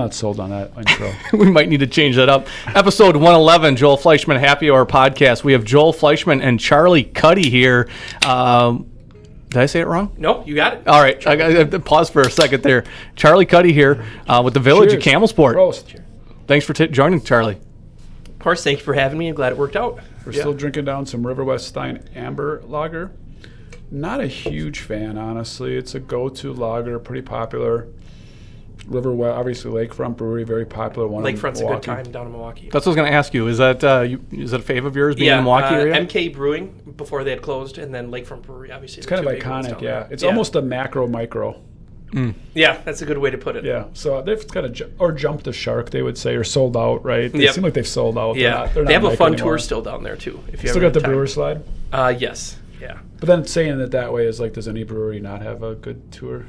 not sold on that intro. We might need to change that up. Episode 111, Joel Fleischman Happy Hour Podcast. We have Joel Fleischman and Charlie Kudy here. Did I say it wrong? No, you got it. All right. I got to pause for a second there. Charlie Kudy here with the Village at Campbellsport. Prost. Thanks for joining, Charlie. Of course, thank you for having me. I'm glad it worked out. We're still drinking down some River West Stein Amber Lager. Not a huge fan, honestly. It's a go-to lager, pretty popular. River West, obviously Lakefront Brewery, very popular one. Lakefront's a good time down in Milwaukee. That's what I was going to ask you. Is that a fave of yours, being in the Milwaukee area? MK Brewing before they had closed, and then Lakefront Brewery, obviously. It's kind of iconic, yeah. It's almost a macro-micro. Yeah, that's a good way to put it. Yeah, so they've kind of jumped the shark, they would say, or sold out, right? They seem like they've sold out. Yeah, they're not they have a fun anymore. tour still down there, too. If you still got the brewer slide? Yes, yeah. But then saying it that way is like, does any brewery not have a good tour?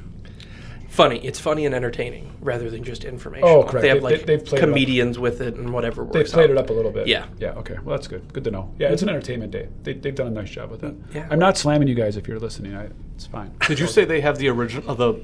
Funny. It's funny and entertaining rather than just informational. Oh, correct. They have they've played comedians with it and whatever works. They've played it up a little bit. Yeah. Yeah, okay. Well, that's good. Good to know. Yeah, it's an entertainment day. They've done a nice job with that. Yeah. I'm not slamming you guys if you're listening. It's fine. Did you say they have the original, the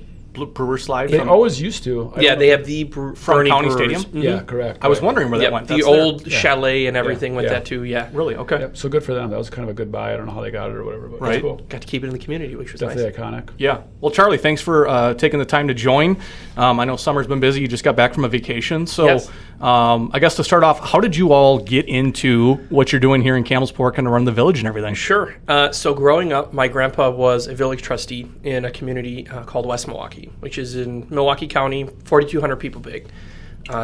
brewer slide? They always used to. They have the from Fernie County Brewers. Stadium? Yeah, correct. I was wondering where that went. The That's old chalet and everything with Yeah. that, too, yeah. Really? Okay. Yep, so good for them. That was kind of a good buy. I don't know how they got it or whatever, but Right. it's cool. Got to keep it in the community, which was Definitely nice. iconic. Yeah. Well, Charlie, thanks for taking the time to join. I know summer's been busy. You just got back from a vacation. So Yes. I guess to start off, how did you all get into what you're doing here in Campbellsport and to run the village and everything? Sure. So growing up, my grandpa was a village trustee in a community called West Milwaukee, which is in Milwaukee County, 4,200 people big.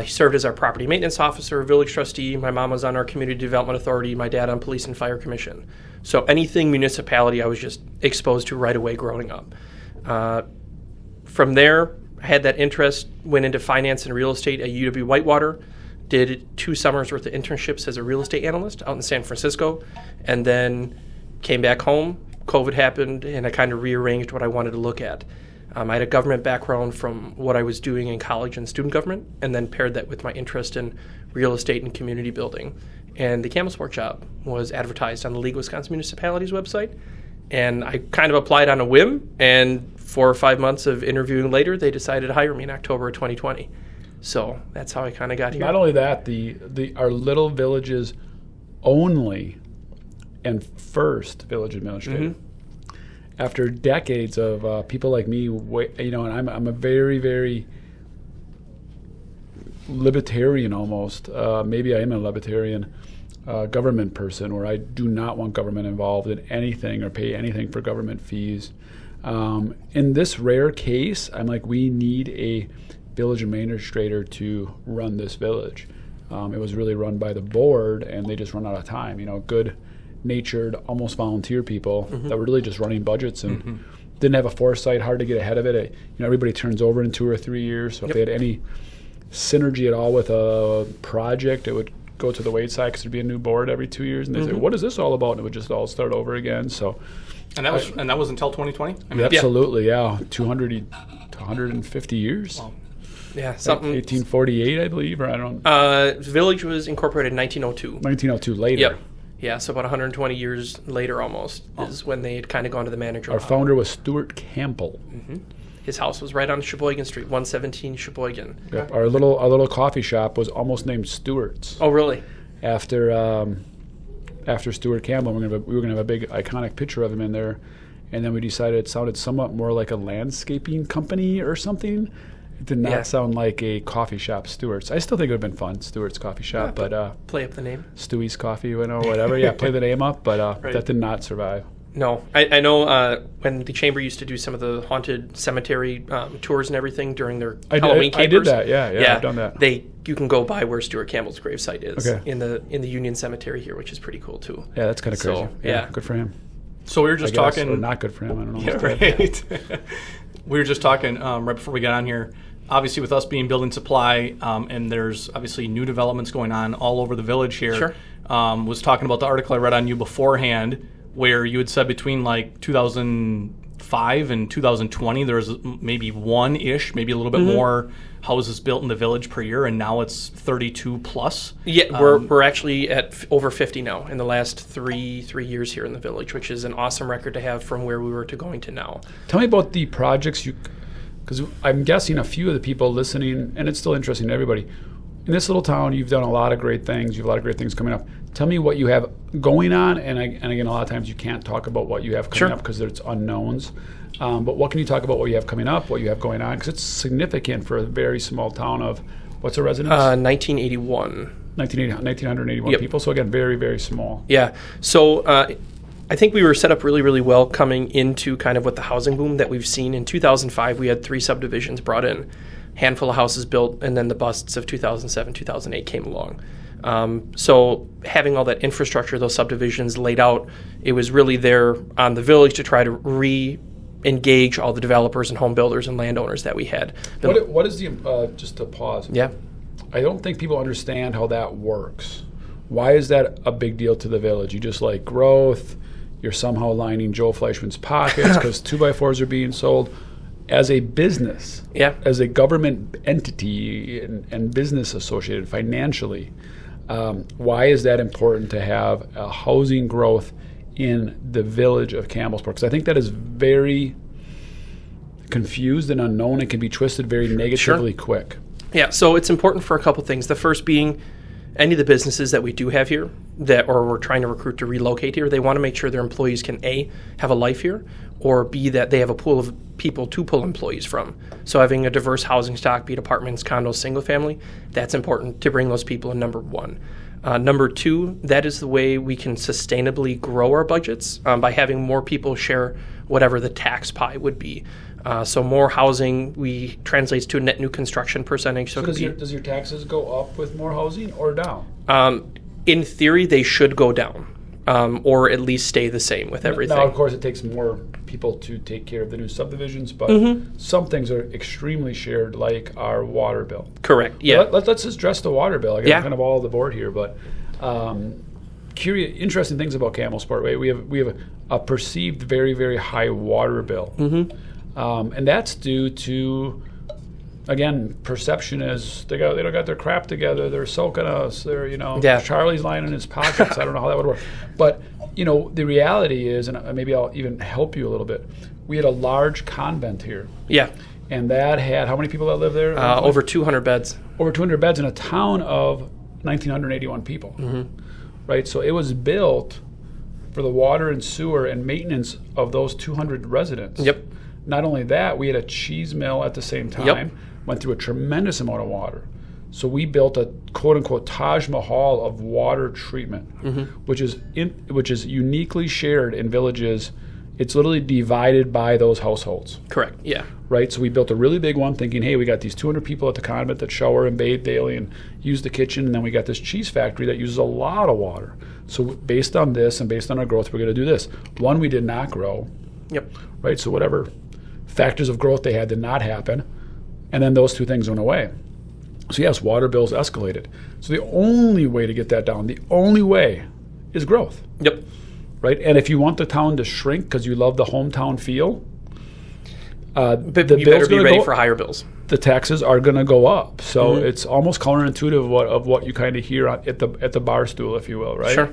He served as our property maintenance officer, village trustee. My mom was on our community development authority. My dad on police and fire commission. So anything municipality, I was just exposed to right away growing up. From there, I had that interest, went into finance and real estate at UW-Whitewater, did 2 summers worth of internships as a real estate analyst out in San Francisco, and then came back home. COVID happened, and I kind of rearranged what I wanted to look at. I had a government background from what I was doing in college and student government, and then paired that with my interest in real estate and community building. And the Campbellsport job was advertised on the League of Wisconsin Municipalities website, and I kind of applied on a whim, and 4 or 5 months of interviewing later, they decided to hire me in October of 2020. So that's how I kind of got here. Not only that, our little village's only and first village administrator. After decades of people like me, and I'm a very, very libertarian almost. Maybe I am a libertarian government person where I do not want government involved in anything or pay anything for government fees. In this rare case, I'm like, we need a village administrator to run this village. It was really run by the board, and they just run out of time. Good-natured, almost volunteer people that were really just running budgets and didn't have a foresight, hard to get ahead of it. Everybody turns over in 2 or 3 years. So if they had any synergy at all with a project, it would go to the wayside because there'd be a new board every 2 years, and they'd say, "What is this all about?" And it would just all start over again. So, And that was until 2020? Absolutely, yeah. 200 to 150 years. Wow. Yeah, something. 1848, I believe, or I don't. Village was incorporated in 1902. 1902, later. Yep. Yeah, so about 120 years later almost is when they had kind of gone to the manager. Our founder was Stuart Campbell. His house was right on Sheboygan Street, 117 Sheboygan. Yep. Our little coffee shop was almost named Stewart's. Oh, really? After Stuart Campbell, we were gonna have a big iconic picture of him in there, and then we decided it sounded somewhat more like a landscaping company or something. It did not sound like a coffee shop, Stewart's. I still think it would have been fun, Stewart's Coffee Shop, but play up the name. Stewie's Coffee, whatever. Yeah, play the name up, but that did not survive. No, I know when the chamber used to do some of the haunted cemetery tours and everything during their Halloween capers. I did that. Yeah, I've done that. You can go by where Stuart Campbell's gravesite is Okay. in the Union Cemetery here, which is pretty cool too. Yeah, that's kind of crazy. So, yeah. Good for him. So we were just talking. Or not good for him. I don't know. Yeah, right. We were just talking right before we got on here. Obviously, with us being building supply, and there's obviously new developments going on all over the village here. Sure. Was talking about the article I read on you beforehand, where you had said between like 2005 and 2020, there was maybe one-ish, maybe a little bit more houses built in the village per year, and now it's 32 plus. Yeah, we're actually at over 50 now in the last three years here in the village, which is an awesome record to have from where we were to going to now. Tell me about the projects because I'm guessing a few of the people listening, and it's still interesting to everybody, in this little town, you've done a lot of great things. You have a lot of great things coming up. Tell me what you have going on, and again, a lot of times you can't talk about what you have coming up because it's unknowns. But what can you talk about what you have coming up, what you have going on? Because it's significant for a very small town of, what's the residents? 1981. 1981 people. So again, very, very small. Yeah. So I think we were set up really, really well coming into kind of what the housing boom that we've seen. In 2005, we had 3 subdivisions brought in, handful of houses built, and then the busts of 2007, 2008 came along. So having all that infrastructure, those subdivisions laid out, it was really there on the village to try to re-engage all the developers and home builders and landowners that we had. What is the, just to pause. Yeah. I don't think people understand how that works. Why is that a big deal to the village? You just like growth, you're somehow lining Joe Fleischman's pockets because 2x4s are being sold. As a business, as a government entity and business associated financially, why is that important to have a housing growth in the village of Campbellsport? Because I think that is very confused and unknown. It can be twisted very negatively quick. Yeah, so it's important for a couple things. The first being any of the businesses that we do have here or we're trying to recruit to relocate here, they want to make sure their employees can A, have a life here, or B, that they have a pool of people to pull employees from. So having a diverse housing stock, be it apartments, condos, single family, that's important to bring those people in, number one. Number two, that is the way we can sustainably grow our budgets by having more people share whatever the tax pie would be. So more housing translates to a net new construction percentage. So does your taxes go up with more housing or down? In theory, they should go down, or at least stay the same with everything. Now, of course, it takes more people to take care of the new subdivisions, but some things are extremely shared, like our water bill. Correct. Yeah. Let's address the water bill. Again, kind of all the board here, but interesting things about Campbellsport. Right? We have a perceived very, very high water bill, and that's due to, again, perception is they don't got their crap together. They're soaking us. They're Charlie's lying in his pockets. I don't know how that would work, but the reality is, and maybe I'll even help you a little bit. We had a large convent here. Yeah. And that had how many people that live there? Over 200 beds. Over 200 beds in a town of 1,981 people. Right. So it was built for the water and sewer and maintenance of those 200 residents. Yep. Not only that, we had a cheese mill at the same time, went through a tremendous amount of water. So we built a quote-unquote Taj Mahal of water treatment, which is uniquely shared in villages. It's literally divided by those households. Correct, yeah. Right, so we built a really big one thinking, hey, we got these 200 people at the convent that shower and bathe daily and use the kitchen, and then we got this cheese factory that uses a lot of water. So based on this and based on our growth, we're going to do this. One, we did not grow. Yep. Right, so whatever factors of growth they had did not happen, and then those two things went away. So yes, water bills escalated. So the only way to get that down, the only way is growth. Yep. Right? And if you want the town to shrink because you love the hometown feel, but you better be ready for higher bills. The taxes are going to go up. So it's almost counterintuitive of what you kind of hear at the bar stool, if you will, right? Sure.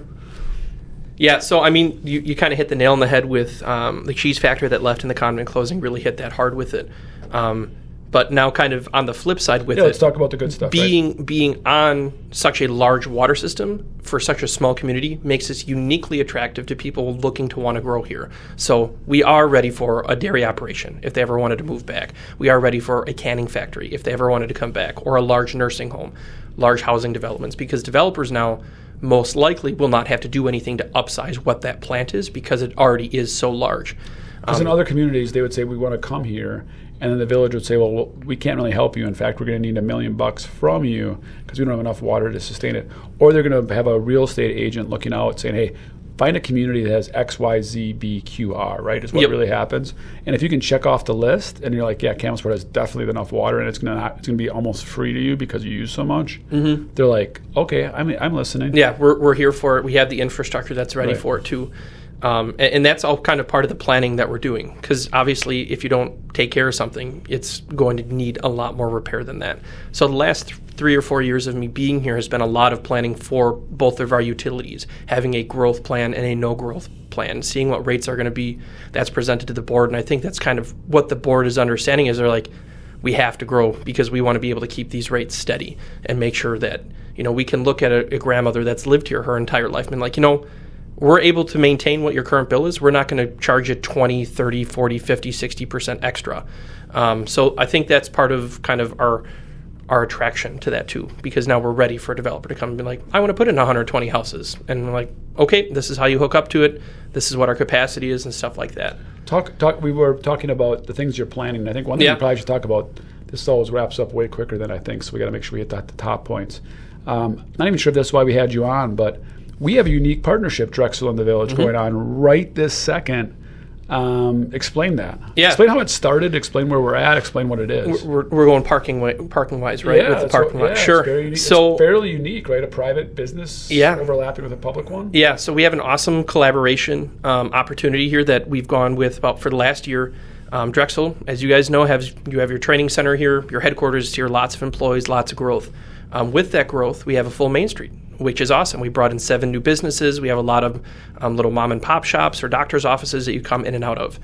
Yeah, so I mean, you kind of hit the nail on the head with the cheese factory that left in the convent closing, really hit that hard with it. But now kind of on the flip side with let's talk about the good stuff. Being on such a large water system for such a small community makes us uniquely attractive to people looking to want to grow here. So we are ready for a dairy operation if they ever wanted to move back. We are ready for a canning factory if they ever wanted to come back, or a large nursing home, large housing developments, because developers now most likely will not have to do anything to upsize what that plant is because it already is so large. Because in other communities, they would say, we want to come here. And then the village would say, well, we can't really help you. In fact, we're going to need $1 million from you because we don't have enough water to sustain it. Or they're going to have a real estate agent looking out saying, hey, find a community that has X, Y, Z, B, Q, R, right, is what really happens. And if you can check off the list and you're like, yeah, Campbellsport has definitely enough water and it's going to be almost free to you because you use so much, they're like, okay, I'm listening. Yeah, we're here for it. We have the infrastructure that's ready for it too. And that's all kind of part of the planning that we're doing, because obviously if you don't take care of something, it's going to need a lot more repair than that. So the last 3 or 4 years of me being here has been a lot of planning for both of our utilities, having a growth plan and a no growth plan, seeing what rates are going to be. That's presented to the board, and I think that's kind of what the board is understanding is they're like, we have to grow because we want to be able to keep these rates steady and make sure that, we can look at a grandmother that's lived here her entire life and like, we're able to maintain what your current bill is. We're not going to charge you 20, 30, 40, 50, 60% extra. So I think that's part of kind of our attraction to that too, because now we're ready for a developer to come and be like, I want to put in 120 houses. And we're like, okay, this is how you hook up to it. This is what our capacity is and stuff like that. We were talking about the things you're planning. I think one thing we probably should talk about, this always wraps up way quicker than I think, so we got to make sure we hit the top points. Not even sure if that's why we had you on, but we have a unique partnership, Drexel and the Village, going on right this second. Explain that. Yeah. Explain how it started. Explain where we're at. Explain what it is. We're going parking wise, right? Yeah, with the parking lot. Sure. It's so it's fairly unique, right? A private business overlapping with a public one. Yeah. So we have an awesome collaboration opportunity here that we've gone with about for the last year. Drexel, as you guys know, you have your training center here, your headquarters is here, lots of employees, lots of growth. With that growth, we have a full Main Street, which is awesome. We brought in 7 new businesses. We have a lot of little mom and pop shops or doctor's offices that you come in and out of.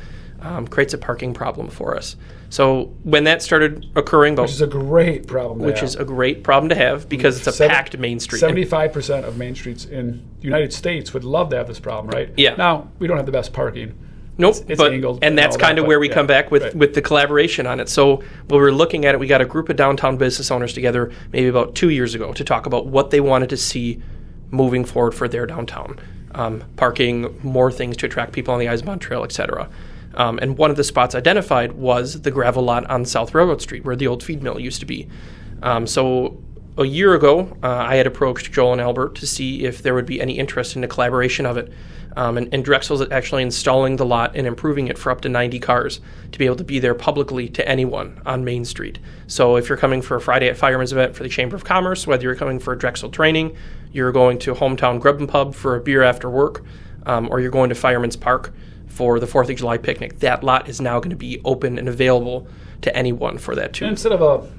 Creates a parking problem for us. So when that started occurring, which is a great problem to have because it's a packed Main Street. 75% of Main Streets in the United States would love to have this problem, right? Yeah. Now, we don't have the best parking. Nope, it's angled. And that's kind of where we come back with the collaboration on it. So when we were looking at it, we got a group of downtown business owners together maybe about 2 years ago to talk about what they wanted to see moving forward for their downtown. Parking, more things to attract people on the Eisenbahn Trail, et cetera. And one of the spots identified was the gravel lot on South Railroad Street where the old feed mill used to be. So a year ago, I had approached Joel and Albert to see if there would be any interest in the collaboration of it. And Drexel's actually installing the lot and improving it for up to 90 cars to be able to be there publicly to anyone on Main Street. So if you're coming for a Friday at Fireman's event for the Chamber of Commerce, whether you're coming for a Drexel training, you're going to Hometown Grub and Pub for a beer after work, or you're going to Fireman's Park for the 4th of July picnic, that lot is now going to be open and available to anyone for that too. And instead of a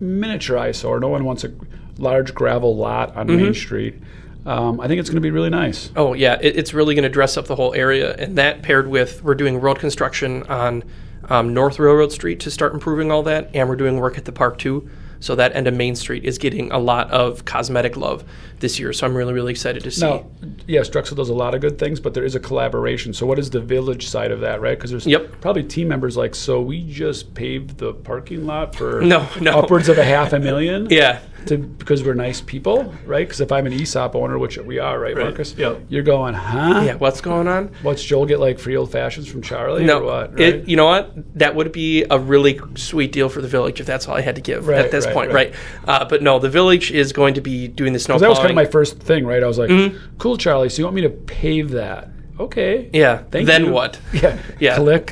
miniature eyesore, no one wants a large gravel lot on Main Street. I think it's going to be really nice. Oh, yeah. It's really going to dress up the whole area. And that paired with, we're doing road construction on North Railroad Street to start improving all that. And we're doing work at the park, too. So that end of Main Street is getting a lot of cosmetic love this year. So I'm really, really excited to see. Now, yes, Drexel does a lot of good things, but there is a collaboration. So what is the Village side of that, right? Because there's probably team members like, so we just paved the parking lot for upwards of $500,000? Yeah. Because we're nice people, right? Because if I'm an ESOP owner, which we are, right, Marcus? Yep. You're going, huh? Yeah, what's going on? What's Joel get like free old fashions from Charlie or what? Right? You know what? That would be a really sweet deal for the Village if that's all I had to give at this point, right? But no, the Village is going to be doing the snow plowing. That was kind of my first thing, right? I was like, cool, Charlie, so you want me to pave that? Okay. Yeah. Thank then you. What? Yeah. Click.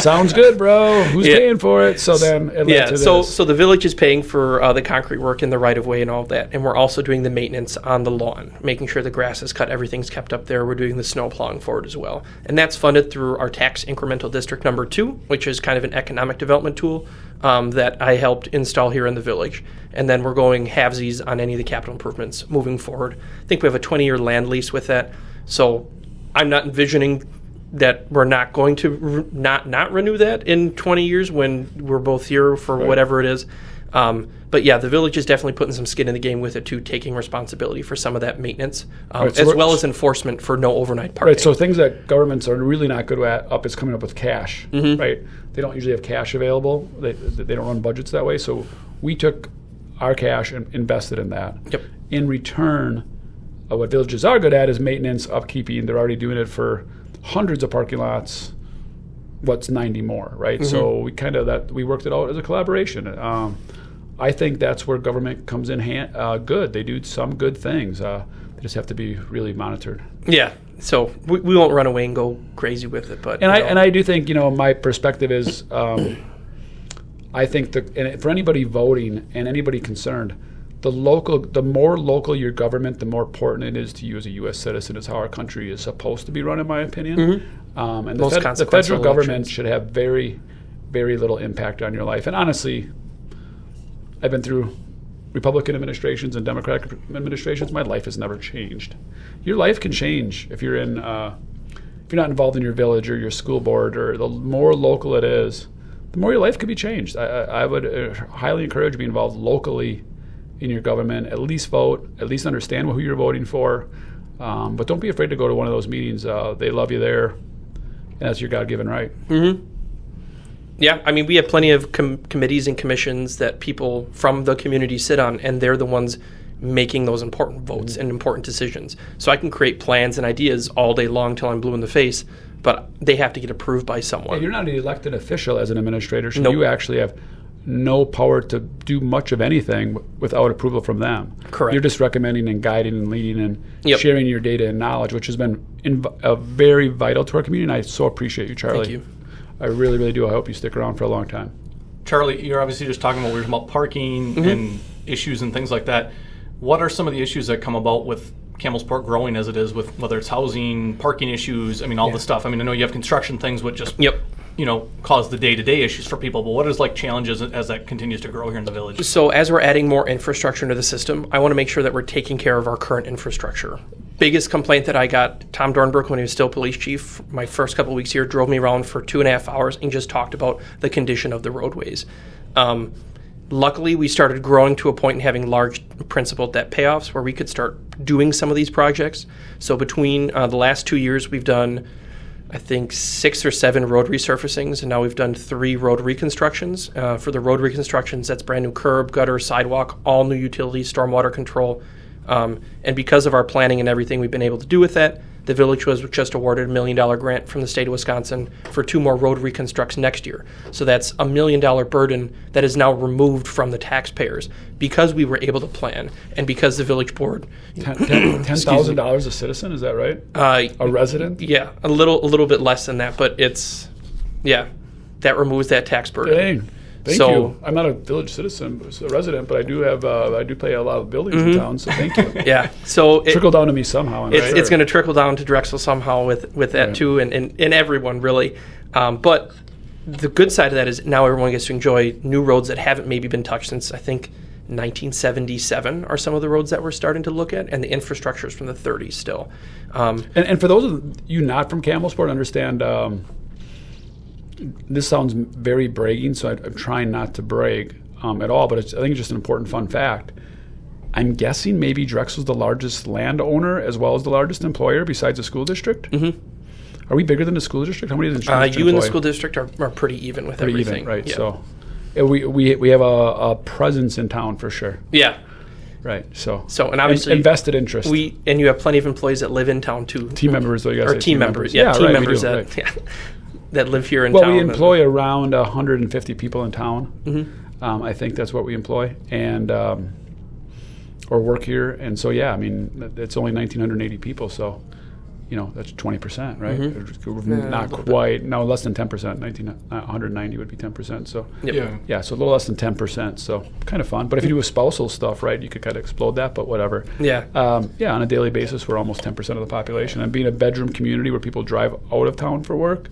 Sounds good, bro. Who's paying for it? So then it led to this. So the Village is paying for the concrete work in the right of way and all of that, and we're also doing the maintenance on the lawn, making sure the grass is cut, everything's kept up there. We're doing the snow plowing for it as well, and that's funded through our tax incremental district number 2, which is kind of an economic development tool that I helped install here in the Village. And then we're going halvesies on any of the capital improvements moving forward. I think we have a 20-year land lease with that, so I'm not envisioning that we're not going to not renew that in 20 years when we're both here for whatever it is. But yeah, the Village is definitely putting some skin in the game with it too, taking responsibility for some of that maintenance, as well as enforcement for no overnight parking. Right, so things that governments are really not good at is coming up with cash, right? They don't usually have cash available. They don't run budgets that way. So we took our cash and invested in that. Yep. In return, what villages are good at is maintenance, upkeeping. They're already doing it for hundreds of parking lots. What's 90 more, right? So we worked it out as a collaboration. I think that's where government comes in good. They do some good things. They just have to be really monitored. Yeah. So we won't run away and go crazy with it, but I do think my perspective is I think for anybody voting and anybody concerned, the more local your government, the more important it is to you as a U.S. citizen. Is how our country is supposed to be run, in my opinion. And the federal government should have very, very little impact on your life. And honestly, I've been through Republican administrations and Democratic administrations. My life has never changed. Your life can change if you're not involved in your village or your school board, or the more local it is, the more your life could be changed. I would highly encourage you to be involved locally in your government. At least vote. At least understand who you're voting for. But don't be afraid to go to one of those meetings. They love you there, and that's your God-given right. Yeah, I mean, we have plenty of committees and commissions that people from the community sit on, and they're the ones making those important votes and important decisions. So I can create plans and ideas all day long till I'm blue in the face, but they have to get approved by someone. Yeah, you're not an elected official as an administrator, so you actually have no power to do much of anything without approval from them. Correct. You're just recommending and guiding and leading and sharing your data and knowledge, which has been very vital to our community, and I so appreciate you, Charlie. Thank you. I really, really do. I hope you stick around for a long time. Charlie, you're obviously just talking about parking and issues and things like that. What are some of the issues that come about with Campbellsport growing as it is, with whether it's housing, parking issues, I mean, all the stuff? I mean, I know you have construction things which just cause the day-to-day issues for people, but what is challenges as that continues to grow here in the village? So as we're adding more infrastructure into the system, I want to make sure that we're taking care of our current infrastructure. Biggest complaint that I got, Tom Dornbrook, when he was still police chief, my first couple of weeks here, drove me around for 2.5 hours and just talked about the condition of the roadways. Luckily, we started growing to a point and having large principal debt payoffs where we could start doing some of these projects. So between the last 2 years, we've done, I think, 6 or 7 road resurfacings, and now we've done 3 road reconstructions. For the road reconstructions, that's brand new curb, gutter, sidewalk, all new utilities, stormwater control. And because of our planning and everything we've been able to do with that, the village was just awarded a $1 million grant from the state of Wisconsin for 2 more road reconstructs next year. So that's a $1 million burden that is now removed from the taxpayers because we were able to plan and because the village board. $10,000 a citizen, is that right? A resident? Yeah, a little bit less than that, but that removes that tax burden. Dang. Thank you. I'm not a village citizen, a resident, but I do pay a lot of buildings in town, so thank you. Yeah, so trickle down to me somehow. It's going to trickle down to Drexel somehow with that too, and everyone really. But the good side of that is now everyone gets to enjoy new roads that haven't maybe been touched since, I think, 1977 are some of the roads that we're starting to look at, and the infrastructure is from the 30s still. And for those of you not from Campbellsport, understand. This sounds very bragging, so I'm trying not to brag at all, but I think it's just an important fun fact. I'm guessing maybe Drexel's the largest landowner as well as the largest employer besides the school district? Are we bigger than the school district? How many of the school district you and the school district are pretty even with everything. Even, right? Yeah. So we have a presence in town for sure. Yeah. Right. So and obviously invested interest. And you have plenty of employees that live in town too. Team members, though, you guys or team members. Yeah, team members that live here in town. Well, we employ around 150 people in town. I think that's what we employ, and or work here. And so, I mean, it's only 1,980 people, so, that's 20%, right? Not quite. No, less than 10%. 190 would be 10%. So, so a little less than 10%. So, kind of fun. But if you do a spousal stuff, right, you could kind of explode that, but whatever. Yeah. On a daily basis, we're almost 10% of the population. And being a bedroom community where people drive out of town for work,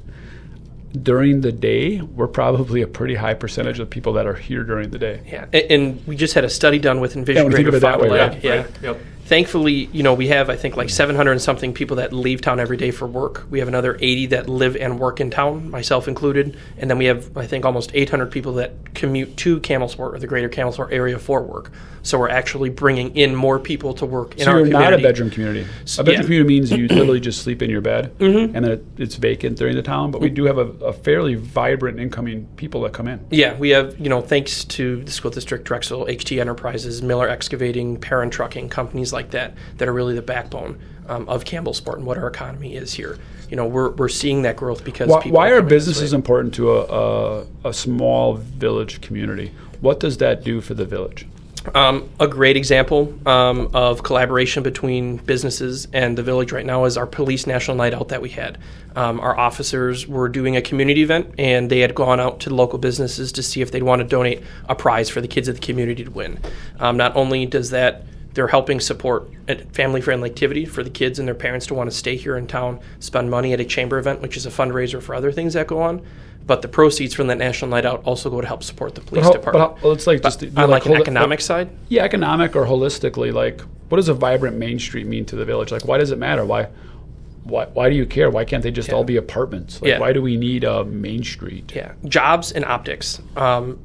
during the day, we're probably a pretty high percentage of people that are here during the day. Yeah, and we just had a study done with Envision Greater Fond du Lac. Yeah. Yep. Thankfully, we have, I think, 700 and something people that leave town every day for work. We have another 80 that live and work in town, myself included. And then we have, I think, almost 800 people that commute to Campbellsport or the greater Campbellsport area for work. So we're actually bringing in more people to work in our community. So you're not a bedroom community. A bedroom community means you literally just sleep in your bed, and then it's vacant during the town. But we do have a fairly vibrant incoming people that come in. Yeah, we have, thanks to the school district, Drexel, HT Enterprises, Miller Excavating, Perrin Trucking, companies like that are really the backbone of Campbellsport and what our economy is here. We're seeing that growth because people. Why are businesses important to a small village community? What does that do for the village? A great example of collaboration between businesses and the village right now is our police national night out that we had. Our officers were doing a community event, and they had gone out to local businesses to see if they'd want to donate a prize for the kids of the community to win. Not only does that, they're helping support a family-friendly activity for the kids and their parents to want to stay here in town, spend money at a chamber event, which is a fundraiser for other things that go on. But the proceeds from that national night out also go to help support the police department. But it's like just on like an economic side? Yeah, economic or holistically, like what does a vibrant Main Street mean to the village? Like why does it matter? Why do you care? Why can't they just all be apartments? Like why do we need a Main Street? Yeah, jobs and optics.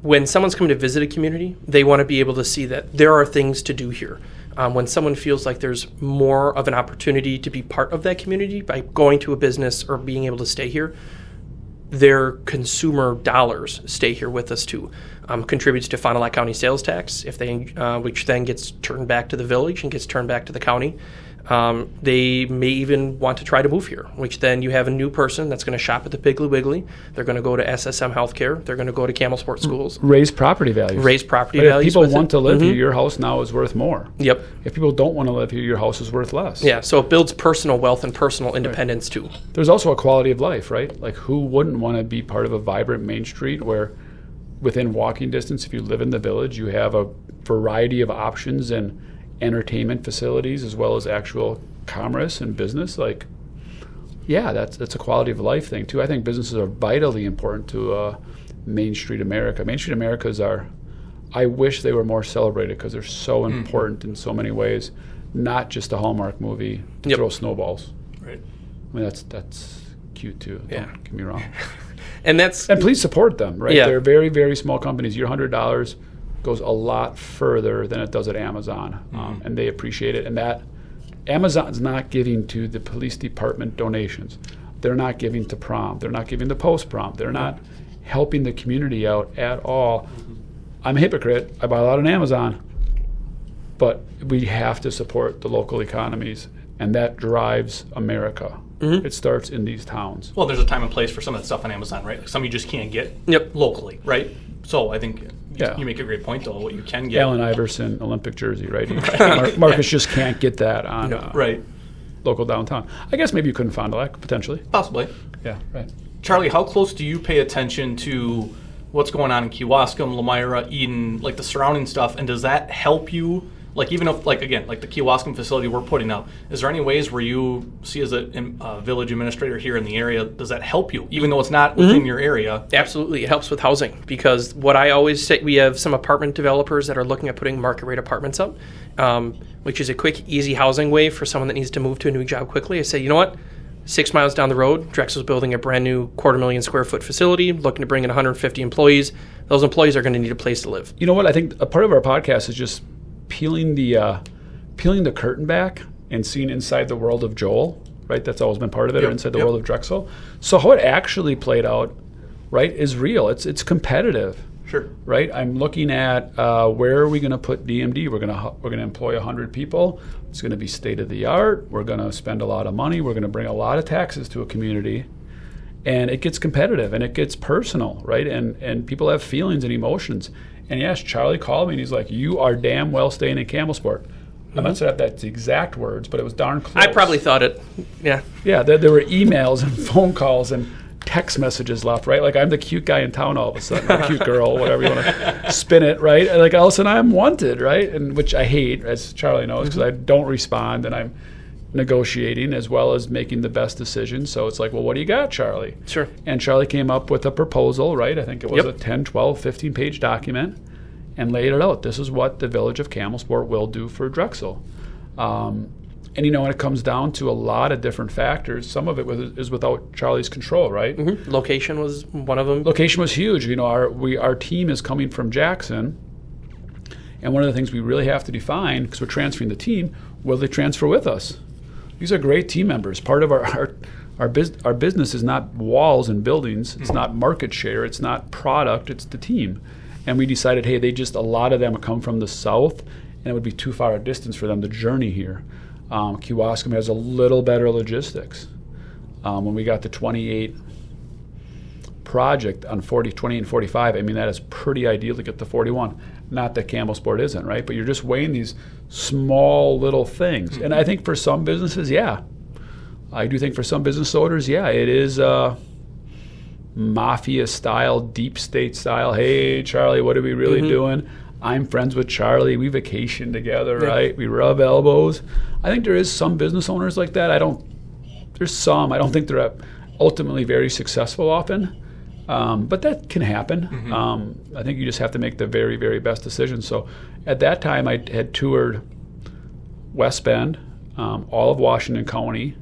When someone's coming to visit a community, they want to be able to see that there are things to do here. When someone feels like there's more of an opportunity to be part of that community by going to a business or being able to stay here, their consumer dollars stay here with us too. Contributes to Fond du Lac County sales tax, which then gets turned back to the village and gets turned back to the county. They may even want to try to move here, which then you have a new person that's going to shop at the Piggly Wiggly. They're going to go to SSM Healthcare. They're going to go to Campbellsport schools. Raise property values. Values. If people want to live here, your house now is worth more. Yep. If people don't want to live here, your house is worth less. Yeah, so it builds personal wealth and personal independence too. There's also a quality of life, right? Like who wouldn't want to be part of a vibrant Main Street where within walking distance, if you live in the village, you have a variety of options and entertainment facilities as well as actual commerce and business. Like, yeah, that's a quality of life thing too. I think businesses are vitally important to Main Street America. Main Street Americas are, I wish they were more celebrated because they're so important in so many ways, not just a Hallmark movie to throw snowballs. Right. I mean, that's cute too. Yeah. Don't get me wrong. And please support them, right? Yeah. They're very, very small companies. Your $100 goes a lot further than it does at Amazon, and they appreciate it. And that Amazon's not giving to the police department donations. They're not giving to prom. They're not giving to post-prom. They're not helping the community out at all. I'm a hypocrite. I buy a lot on Amazon, but we have to support the local economies, and that drives America. It starts in these towns. Well, there's a time and place for some of that stuff on Amazon, right? Like some you just can't get locally, right? So I think you make a great point, though. What you can get. Allen Iverson Olympic jersey, right? Marcus just can't get that on local downtown. I guess maybe you couldn't Fond du Lac, potentially. Possibly. Yeah, right. Charlie, how close do you pay attention to what's going on in Kewaskum, Lamira, Eden, like the surrounding stuff, and does that help you? Like even if, like again, like the Kewaskum facility we're putting up, is there any ways where you see as a village administrator here in the area, does that help you, even though it's not within your area? Absolutely, it helps with housing because what I always say, we have some apartment developers that are looking at putting market rate apartments up, which is a quick, easy housing way for someone that needs to move to a new job quickly. I say, you know what? 6 miles down the road, Drexel's building a brand new 250,000 square foot facility, looking to bring in 150 employees. Those employees are going to need a place to live. You know what? I think a part of our podcast is just peeling the curtain back and seeing inside the world of Joel, right? That's always been part of it, or inside the world of Drexel. So how it actually played out, right, is real. It's competitive. Sure. Right? I'm looking at where are we going to put DMD? We're going to employ 100 people. It's going to be state of the art. We're going to spend a lot of money. We're going to bring a lot of taxes to a community. And it gets competitive and it gets personal, right? And people have feelings and emotions. And yes, Charlie called me and he's like, "You are damn well staying in Campbellsport." I'm not saying that's the exact words, but it was darn close. I probably thought it. Yeah. Yeah, there were emails and phone calls and text messages left, right? Like I'm the cute guy in town all of a sudden, or cute girl, whatever you want to spin it, right? And like all of a sudden I'm wanted, right? And which I hate, as Charlie knows, because I don't respond and I'm negotiating as well as making the best decision. So it's like, well, what do you got, Charlie? Sure. And Charlie came up with a proposal, right? I think it was a 10, 12, 15-page document and laid it out. This is what the village of Campbellsport will do for Drexel. And, you know, when it comes down to a lot of different factors, some of it is without Charlie's control, right? Location was one of them. Location was huge. You know, our team is coming from Jackson. And one of the things we really have to define, because we're transferring the team, will they transfer with us? These are great team members. Part of our business is not walls and buildings. It's not market share. It's not product. It's the team. And we decided, hey, a lot of them come from the south, and it would be too far a distance for them to journey here. Kewaskum has a little better logistics. When we got to 28 project on 40, 20, and 45, I mean, that is pretty ideal to get to 41. Not that Campbellsport isn't, right? But you're just weighing these small little things. And I think for some businesses, yeah. I do think for some business owners, yeah, it is mafia style, deep state style. Hey, Charlie, what are we really doing? I'm friends with Charlie. We vacation together, right? We rub elbows. I think there is some business owners like that. There's some. I don't think they're ultimately very successful often. But that can happen. I think you just have to make the very, very best decision. So at that time, I had toured West Bend, all of Washington County.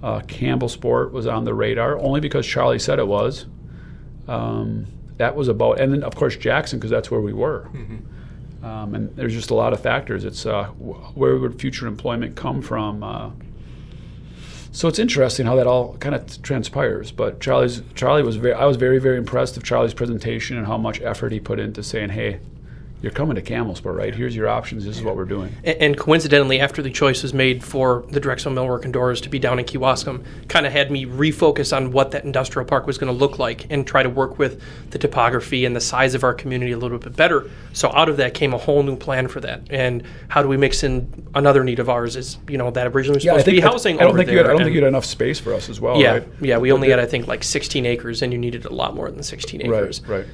Campbellsport was on the radar, only because Charlie said it was. That was about, and then, of course, Jackson, because that's where we were. And there's just a lot of factors. It's where would future employment come from? So it's interesting how that all kind of transpires. But I was very, very impressed with Charlie's presentation and how much effort he put into saying, hey, you're coming to Campbellsport, right? Here's your options. This is what we're doing. And coincidentally, after the choice was made for the Drexel Millwork and Doors to be down in Kewaskum, kind of had me refocus on what that industrial park was going to look like and try to work with the topography and the size of our community a little bit better. So out of that came a whole new plan for that. And how do we mix in another need of ours is, that originally was supposed to be housing I don't over think there. I don't think you had enough space for us as well, right? Yeah, we only had, I think, like 16 acres, and you needed a lot more than 16 acres. Right.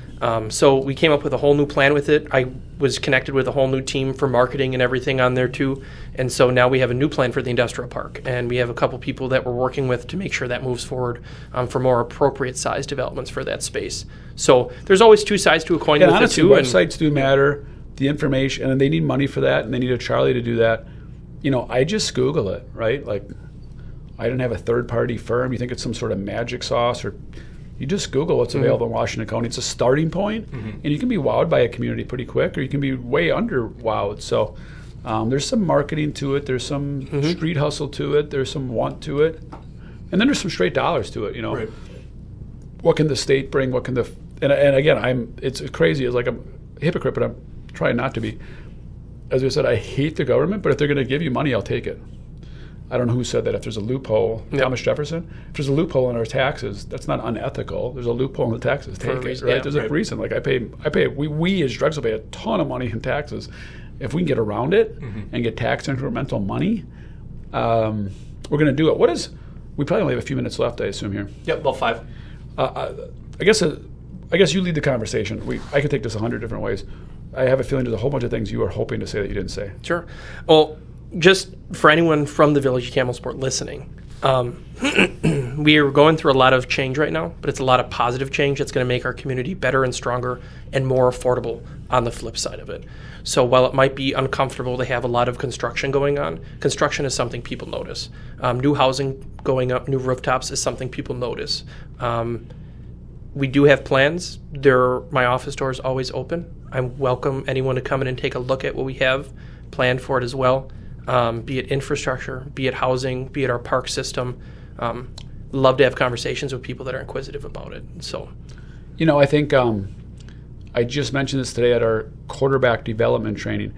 So we came up with a whole new plan with it. I was connected with a whole new team for marketing and everything on there too. And so now we have a new plan for the industrial park, and we have a couple people that we're working with to make sure that moves forward for more appropriate size developments for that space. So there's always two sides to a coin with honestly, it too. Websites do matter, the information, and they need money for that, and they need a Charlie to do that. I just Google it, right? Like, I didn't have a third-party firm. You think it's some sort of magic sauce, or you just Google what's available in Washington County. It's a starting point, and you can be wowed by a community pretty quick, or you can be way under wowed. So there's some marketing to it. There's some street hustle to it. There's some want to it. And then there's some straight dollars to it, Right. What can the state bring? What can and again, it's crazy. It's like I'm a hypocrite, but I'm trying not to be. As I said, I hate the government, but if they're going to give you money, I'll take it. I don't know who said that. If there's a loophole, Thomas Jefferson, if there's a loophole in our taxes, that's not unethical. There's a loophole in the taxes. Take it, right? There's a reason. Like I pay. We as Drexel pay a ton of money in taxes. If we can get around it and get tax incremental money, we're going to do it. We probably only have a few minutes left, I assume here. Yep, about 5. I guess you lead the conversation. I could take this 100 different ways. I have a feeling there's a whole bunch of things you are hoping to say that you didn't say. Sure. Well, just for anyone from the Village of Campbellsport listening, we are going through a lot of change right now, but it's a lot of positive change that's going to make our community better and stronger and more affordable on the flip side of it. So while it might be uncomfortable to have a lot of construction going on, construction is something people notice. New housing going up, new rooftops is something people notice. We do have plans. My office door is always open. I welcome anyone to come in and take a look at what we have planned for it as well. Be it infrastructure, be it housing, be it our park system. Love to have conversations with people that are inquisitive about it. So, I think I just mentioned this today at our quarterback development training.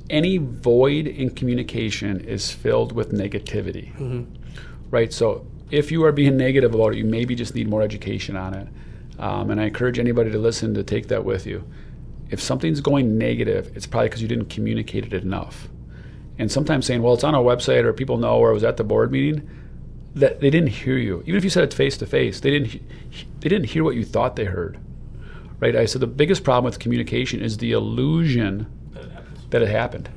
Any void in communication is filled with negativity, right? So if you are being negative about it, you maybe just need more education on it. And I encourage anybody to listen to take that with you. If something's going negative, it's probably because you didn't communicate it enough. And sometimes saying, well, it's on our website, or people know, or I was at the board meeting, that they didn't hear you. Even if you said it face to face, they didn't hear what you thought they heard. Right? I said the biggest problem with communication is the illusion that it happened.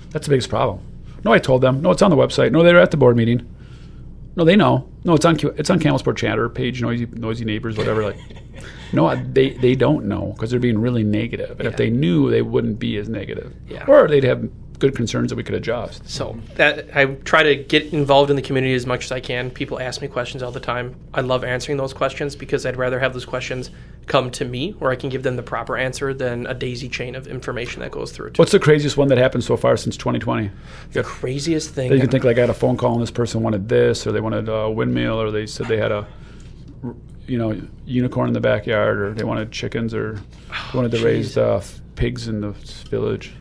That's the biggest problem. No, I told them. No, it's on the website. No, they were at the board meeting. No, they know. No, it's on Campbellsport Chatter page, noisy neighbors, whatever. Like, no, they don't know because they're being really negative. And if they knew, they wouldn't be as negative. Yeah. Or they'd have good concerns that we could adjust. So that I try to get involved in the community as much as I can. People ask me questions all the time. I love answering those questions because I'd rather have those questions come to me where I can give them the proper answer than a daisy chain of information that goes through it. What's the craziest one that happened so far since 2020? The craziest thing. You can think like I had a phone call and this person wanted this, or they wanted a windmill, or they said they had a unicorn in the backyard, or they wanted chickens, or they wanted to raise pigs in the village.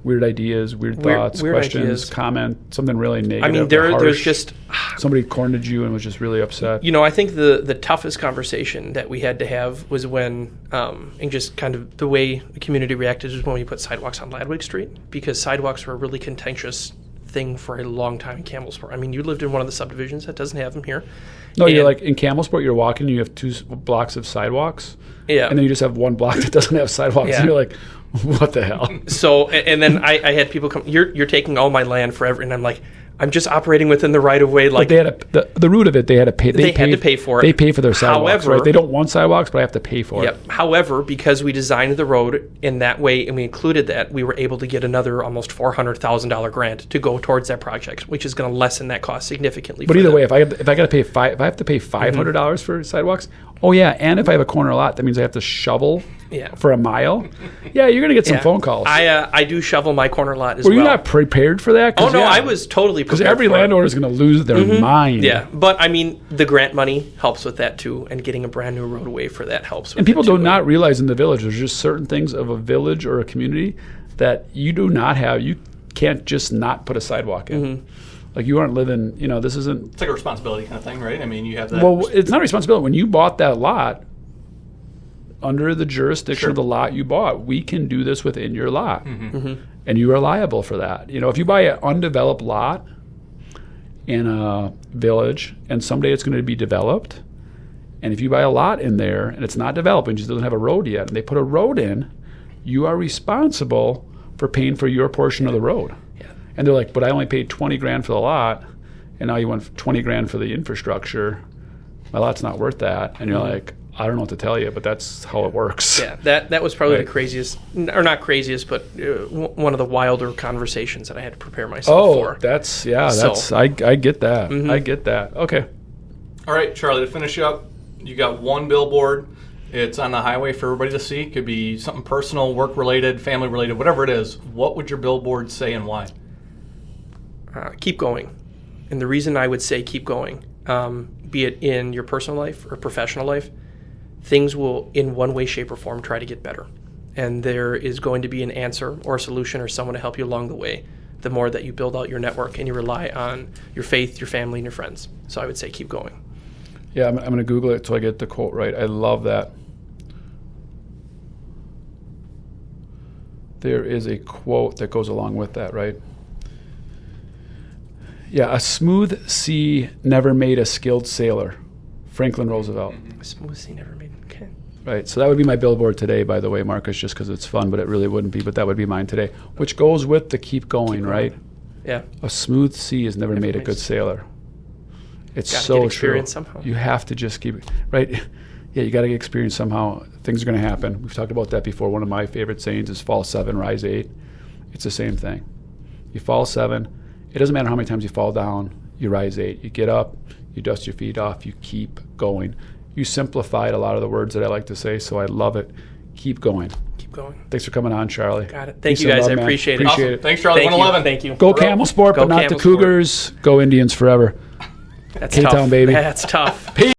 weird ideas, weird thoughts, weird questions, ideas. comment, something really negative. I mean, or there's harsh. just Somebody cornered you and was just really upset. I think the toughest conversation that we had to have was when, and just kind of the way the community reacted was when we put sidewalks on Ladwig Street, because sidewalks were a really contentious thing for a long time in Campbellsport. I mean, you lived in one of the subdivisions that doesn't have them here. No, And- you're like in Campbellsport, you're walking, you have 2 blocks of sidewalks, Yeah. and then you just have 1 block that doesn't have sidewalks, Yeah. and you're like, what the hell? So, and then I had people come, you're taking all my land forever. And I'm like, I'm just operating within the right of way. Like, But they had the root of it, they had to pay. They had to pay for it. They pay for their sidewalks, However- right? They don't want sidewalks, but I have to pay for it. Yep. However, because we designed the road in that way and we included that, we were able to get another almost $400,000 grant to go towards that project, which is going to lessen that cost significantly. But for either them. way, if I have to pay $500 for sidewalks, oh yeah, and if I have a corner lot, that means I have to shovel Yeah. for a mile. Yeah, you're gonna get some Yeah. phone calls. I do shovel my corner lot as Were well. you not prepared for that? Oh no, I was totally because prepared every for it. landowner is gonna lose their mind. Yeah, but I mean, the grant money helps with that too, and getting a brand new roadway for that helps. With And people it too. do not realize in the village, there's just certain things of a village or a community that you do not have. You can't just not put a sidewalk in. Mm-hmm. Like you aren't living. This isn't. It's like a responsibility kind of thing, right? I mean, you have that. Well, it's not a responsibility. When you bought that lot, under the jurisdiction of the lot you bought, we can do this within your lot. And you are liable for that. If you buy an undeveloped lot in a village and someday it's going to be developed, and if you buy a lot in there and it's not developed and just doesn't have a road yet, and they put a road in, you are responsible for paying for your portion of the road. Yeah. And they're like, but I only paid 20 grand for the lot, and now you want 20 grand for the infrastructure. My lot's not worth that. And you're like, I don't know what to tell you, but that's how it works. Yeah, that was probably Right. the craziest, or not craziest, but one of the wilder conversations that I had to prepare myself for. I get that. I get that. Okay. All right, Charlie, to finish up, you got 1 billboard. It's on the highway for everybody to see. Could be something personal, work-related, family-related, whatever it is. What would your billboard say and why? Keep going. And the reason I would say keep going, be it in your personal life or professional life, things will, in one way, shape, or form, try to get better. And there is going to be an answer or a solution or someone to help you along the way, the more that you build out your network and you rely on your faith, your family, and your friends. So I would say keep going. Yeah, I'm going to Google it so I get the quote right. I love that. There is a quote that goes along with that, right? Yeah, a smooth sea never made a skilled sailor. Franklin Roosevelt. Smooth sea never made. Okay. Right, so that would be my billboard today, by the way, Marcus, just because it's fun, but it really wouldn't be. But that would be mine today, which goes with the keep going, right? Yeah. A smooth sea has never made a good sailor. It's Gotta so get true. experience somehow. You have to just keep it, right? Yeah, you got to get experience somehow. Things are going to happen. We've talked about that before. One of my favorite sayings is fall 7, rise 8. It's the same thing. You fall 7. It doesn't matter how many times you fall down. You rise 8. You get up. You dust your feet off. You keep going. You simplified a lot of the words that I like to say, so I love it. Keep going. Keep going. Thanks for coming on, Charlie. Got it. Thank Peace you and guys. love, I man. appreciate it. Appreciate Awesome. it. Thanks, Charlie. Thank 111. you. Thank you. Go We're up. Campbellsport, Go but not the Campbellsport. Cougars. Go Indians forever. That's K-Town, tough. baby. That's tough. Peace.